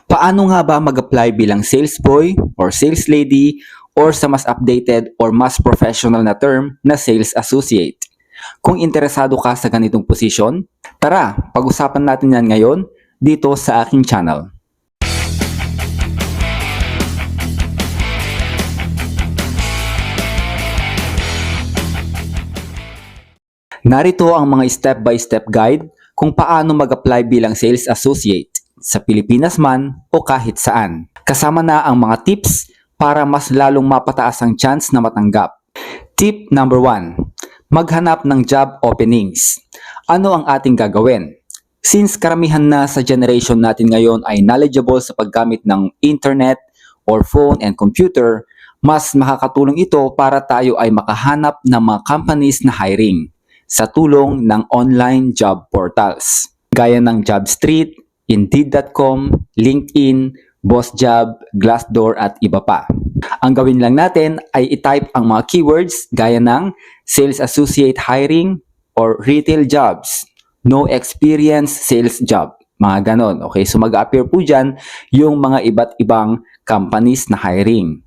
Paano nga ba mag-apply bilang sales boy or sales lady or sa mas updated or mas professional na term na sales associate? Kung interesado ka sa ganitong posisyon, tara, pag-usapan natin yan ngayon dito sa aking channel. Narito ang mga step-by-step guide kung paano mag-apply bilang sales associate sa Pilipinas man o kahit saan. Kasama na ang mga tips para mas lalong mapataas ang chance na matanggap. Tip number 1. Maghanap ng job openings. Ano ang ating gagawin? Since karamihan na sa generation natin ngayon ay knowledgeable sa paggamit ng internet or phone and computer, mas makakatulong ito para tayo ay makahanap ng mga companies na hiring sa tulong ng online job portals gaya ng JobStreet, Indeed.com, LinkedIn, BossJob, Glassdoor at iba pa. Ang gawin lang natin ay i-type ang mga keywords gaya ng sales associate hiring or retail jobs, no experience sales job, mga ganon. Okay, so mag-appear po dyan yung mga iba't ibang companies na hiring.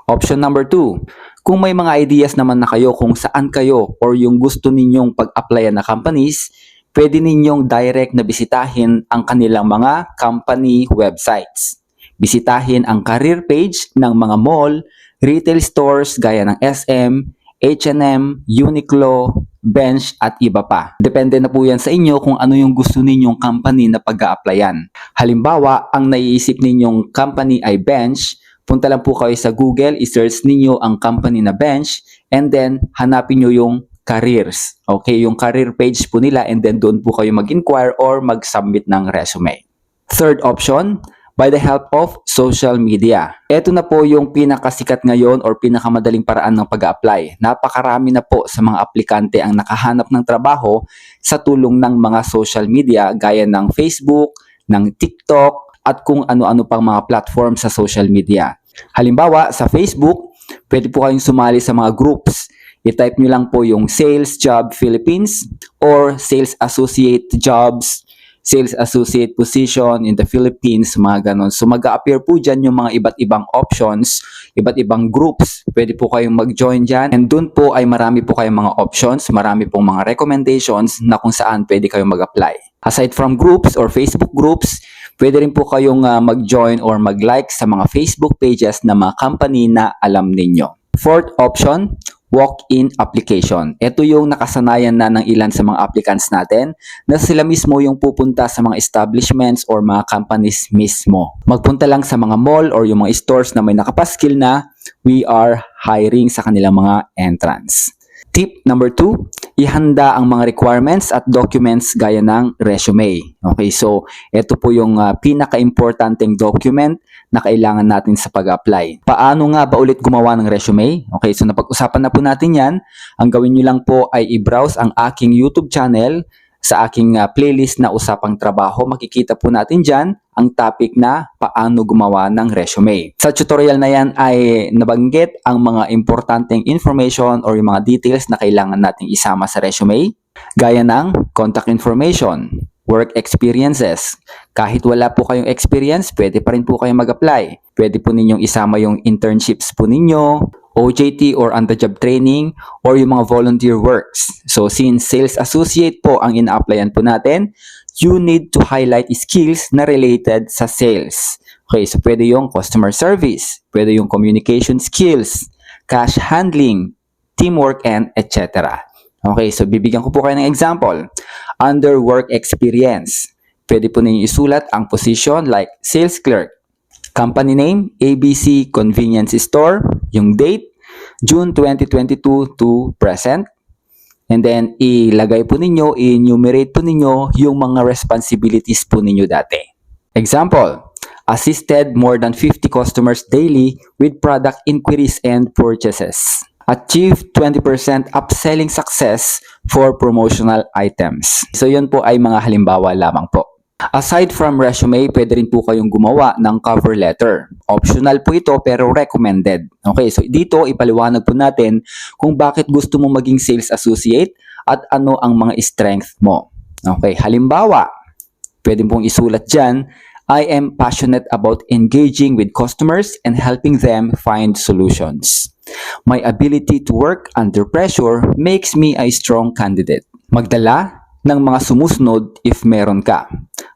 Option number 2, kung may mga ideas naman na kayo kung saan kayo or yung gusto ninyong pag-applyan na companies, pwede ninyong direct na bisitahin ang kanilang mga company websites. Bisitahin ang career page ng mga mall, retail stores gaya ng SM, H&M, Uniqlo, Bench at iba pa. Depende na po yan sa inyo kung ano yung gusto ninyong company na pag-a-applyan. Halimbawa, ang naiisip ninyong company ay Bench, punta lang po kayo sa Google, i-search ninyo ang company na Bench, and then hanapin nyo yung careers. Okay, yung career page po nila, and then doon po kayo mag-inquire or mag-submit ng resume. Third option, by the help of social media. Ito na po yung pinakasikat ngayon or pinakamadaling paraan ng pag-apply. Napakarami na po sa mga aplikante ang nakahanap ng trabaho sa tulong ng mga social media gaya ng Facebook, ng TikTok, at kung ano-ano pang mga platform sa social media. Halimbawa, sa Facebook, pwede po kayong sumali sa mga groups. I-type nyo lang po yung Sales Job Philippines or Sales Associate Jobs, Sales Associate Position in the Philippines, mga ganon. So mag-a-appear po dyan yung mga iba't ibang options, iba't ibang groups. Pwede po kayong mag-join dyan. And dun po ay marami po kayong mga options, marami pong mga recommendations na kung saan pwede kayong mag-apply. Aside from groups or Facebook groups, pwede rin po kayong mag-join or mag-like sa mga Facebook pages na mga company na alam ninyo. Fourth option, walk-in application. Ito yung nakasanayan na ng ilan sa mga applicants natin na sila mismo yung pupunta sa mga establishments or mga companies mismo. Magpunta lang sa mga mall or yung mga stores na may nakapaskil na we are hiring sa kanilang mga entrance. Tip number 2, ihanda ang mga requirements at documents gaya ng resume. Okay, so ito po yung pinaka-importanting document na kailangan natin sa pag-apply. Paano nga ba ulit gumawa ng resume? Okay, so napag-usapan na po natin yan. Ang gawin nyo lang po ay i-browse ang aking YouTube channel sa aking playlist na Usapang Trabaho. Makikita po natin dyan ang topic na paano gumawa ng resume. Sa tutorial na yan ay nabanggit ang mga importanteng information or yung mga details na kailangan nating isama sa resume, gaya ng contact information, work experiences. Kahit wala po kayong experience, pwede pa rin po kayong mag-apply. Pwede po ninyong isama yung internships po ninyo, OJT or on-the-job training, or yung mga volunteer works. So since sales associate po ang ina-applyan po natin, you need to highlight skills na related sa sales. Okay, so pwede yung customer service, pwede yung communication skills, cash handling, teamwork, and etc. Okay, so bibigyan ko po kayo ng example. Under work experience, pwede po ninyo isulat ang position like sales clerk. Company name, ABC Convenience Store. Yung date, June 2022 to present. And then, ilagay po ninyo, i-enumerate po ninyo yung mga responsibilities po ninyo dati. Example, assisted more than 50 customers daily with product inquiries and purchases. Achieve 20% upselling success for promotional items. So, yun po ay mga halimbawa lamang po. Aside from resume, pwede rin po kayong gumawa ng cover letter. Optional po ito pero recommended. Okay, so dito ipaliwanag po natin kung bakit gusto mo maging sales associate at ano ang mga strength mo. Okay, halimbawa, pwede pong isulat dyan, I am passionate about engaging with customers and helping them find solutions. My ability to work under pressure makes me a strong candidate. Magdala ng mga sumusunod if meron ka.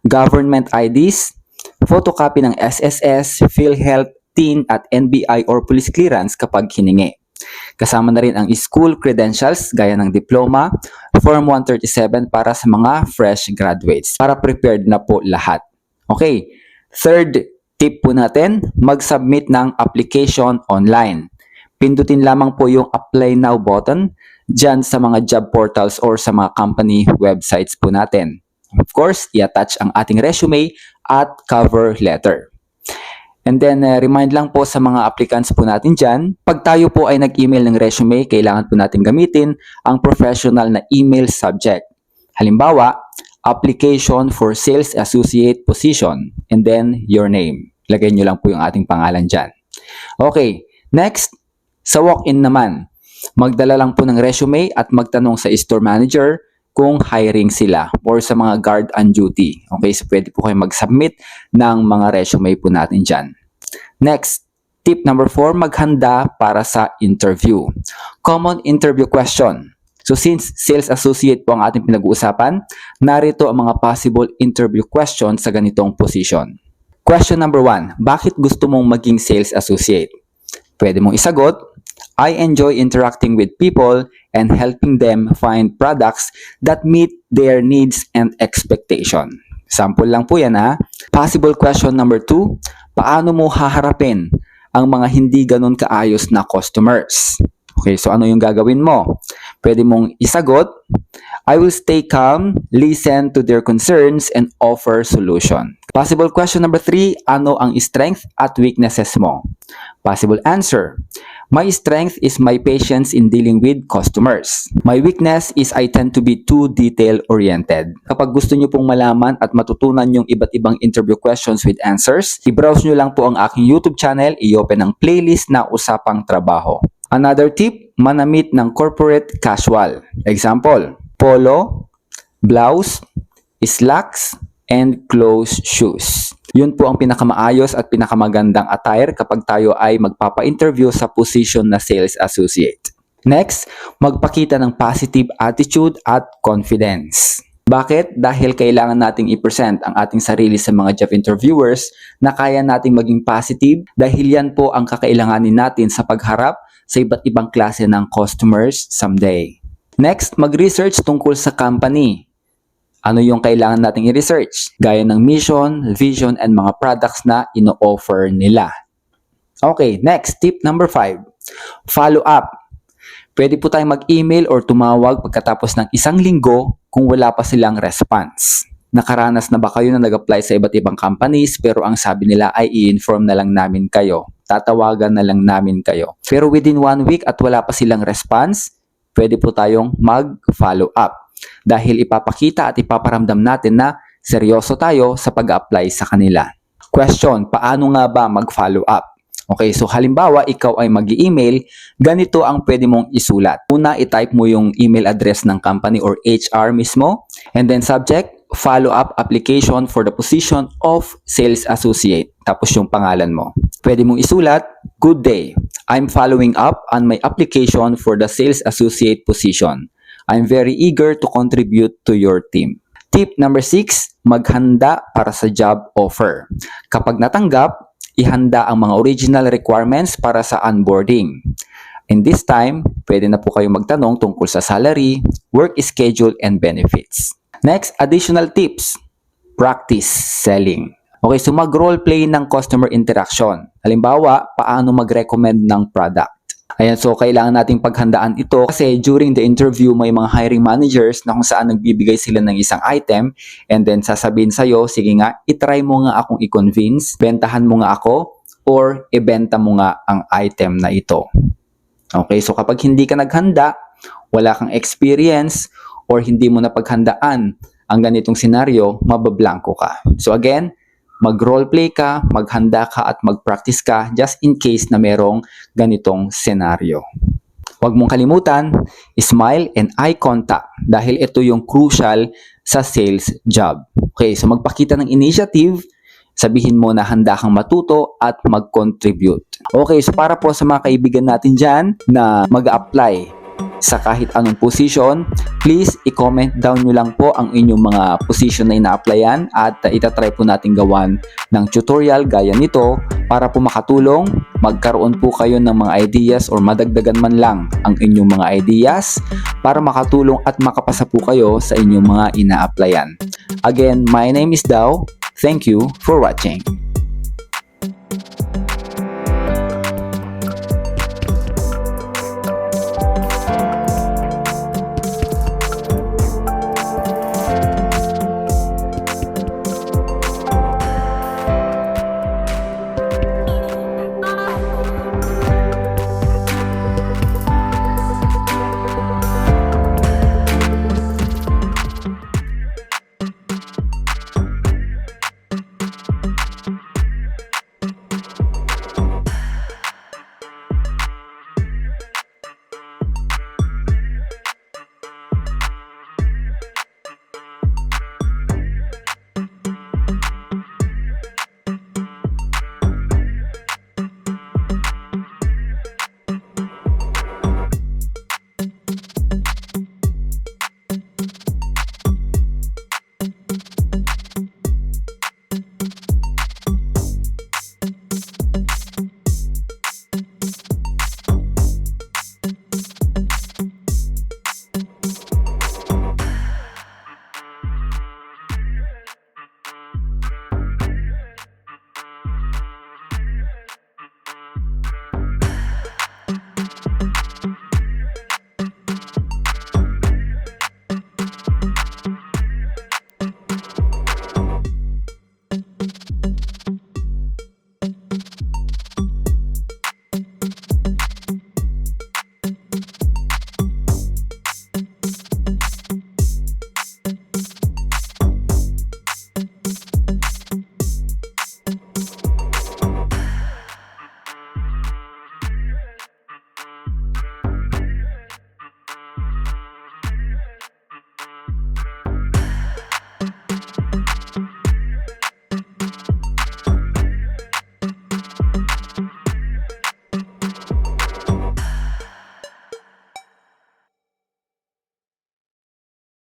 Government IDs, photocopy ng SSS, PhilHealth, TIN at NBI or police clearance kapag hiningi. Kasama na rin ang school credentials gaya ng diploma, Form 137 para sa mga fresh graduates para prepared na po lahat. Okay, third tip po natin, mag-submit ng application online. Pindutin lamang po yung apply now button dyan sa mga job portals or sa mga company websites po natin. Of course, i-attach ang ating resume at cover letter. And then, remind lang po sa mga applicants po natin dyan, pag tayo po ay nag-email ng resume, kailangan po natin gamitin ang professional na email subject. Halimbawa, application for sales associate position, and then your name. Lagay nyo lang po yung ating pangalan dyan. Okay, next, sa walk-in naman, magdala lang po ng resume at magtanong sa store manager kung hiring sila or sa mga guard on duty. Okay, so pwede po kayo mag-submit ng mga resume po natin dyan. Next, tip number 4, maghanda para sa interview. Common interview question. So since sales associate po ang ating pinag-uusapan, narito ang mga possible interview questions sa ganitong position. Question number 1, bakit gusto mong maging sales associate? Pwede mong isagot, I enjoy interacting with people and helping them find products that meet their needs and expectation. Sample lang po yan ha. Possible question number 2, paano mo haharapin ang mga hindi ganun kaayos na customers? Okay, so ano yung gagawin mo? Pwede mong isagot, I will stay calm, listen to their concerns, and offer solution. Possible question number 3, ano ang strength at weaknesses mo? Possible answer, my strength is my patience in dealing with customers. My weakness is I tend to be too detail-oriented. Kapag gusto nyo pong malaman at matutunan yung iba't ibang interview questions with answers, i-browse nyo lang po ang aking YouTube channel, i-open ang playlist na Usapang Trabaho. Another tip, manamit ng corporate casual. Example, polo, blouse, slacks, and closed shoes. Yun po ang pinakamaayos at pinakamagandang attire kapag tayo ay magpapa-interview sa position na sales associate. Next, magpakita ng positive attitude at confidence. Bakit? Dahil kailangan nating i-present ang ating sarili sa mga job interviewers na kaya nating maging positive dahil yan po ang kakailanganin natin sa pagharap sa iba't ibang klase ng customers someday. Next, mag-research tungkol sa company. Ano yung kailangan nating i-research? Gaya ng mission, vision, and mga products na ino-offer nila. Okay, next, tip number 5. Follow up. Pwede po tayong mag-email or tumawag pagkatapos ng 1 linggo kung wala pa silang response. Nakaranas na ba kayo na nag-apply sa iba't ibang companies pero ang sabi nila ay i-inform na lang namin kayo. Tatawagan na lang namin kayo. Pero within 1 week at wala pa silang response, pwede po tayong mag-follow up. Dahil ipapakita at ipaparamdam natin na seryoso tayo sa pag-apply sa kanila. Question, paano nga ba mag-follow up? Okay, so halimbawa, ikaw ay mag-email, ganito ang pwede mong isulat. Una, i-type mo yung email address ng company or HR mismo. And then subject, follow-up application for the position of sales associate. Tapos yung pangalan mo. Pwede mong isulat, good day. I'm following up on my application for the sales associate position. I'm very eager to contribute to your team. Tip number 6, maghanda para sa job offer. Kapag natanggap, ihanda ang mga original requirements para sa onboarding. In this time, pwede na po kayo magtanong tungkol sa salary, work schedule, and benefits. Next, additional tips. Practice selling. Okay, so mag-role play ng customer interaction. Halimbawa, paano mag-recommend ng product. Ayan, so kailangan nating paghandaan ito kasi during the interview may mga hiring managers na kung saan nagbibigay sila ng isang item and then sasabihin sa'yo, sige nga, itry mo nga akong i-convince, bentahan mo nga ako, or ibenta mo nga ang item na ito. Okay, so kapag hindi ka naghanda, wala kang experience, or hindi mo napaghandaan ang ganitong senaryo, mabablanko ka. So again, mag-roleplay ka, maghanda ka at mag-practice ka just in case na merong ganitong senaryo. Huwag mong kalimutan, smile and eye contact dahil ito yung crucial sa sales job. Okay, so magpakita ng initiative, sabihin mo na handa kang matuto at mag-contribute. Okay, so para po sa mga kaibigan natin dyan na mag-apply sa kahit anong position, please i-comment down nyo lang po ang inyong mga position na ina-applyan at itatry po natin gawan ng tutorial gaya nito para po makatulong, magkaroon po kayo ng mga ideas or madagdagan man lang ang inyong mga ideas para makatulong at makapasa po kayo sa inyong mga ina-applyan. Again, my name is Dao. Thank you for watching.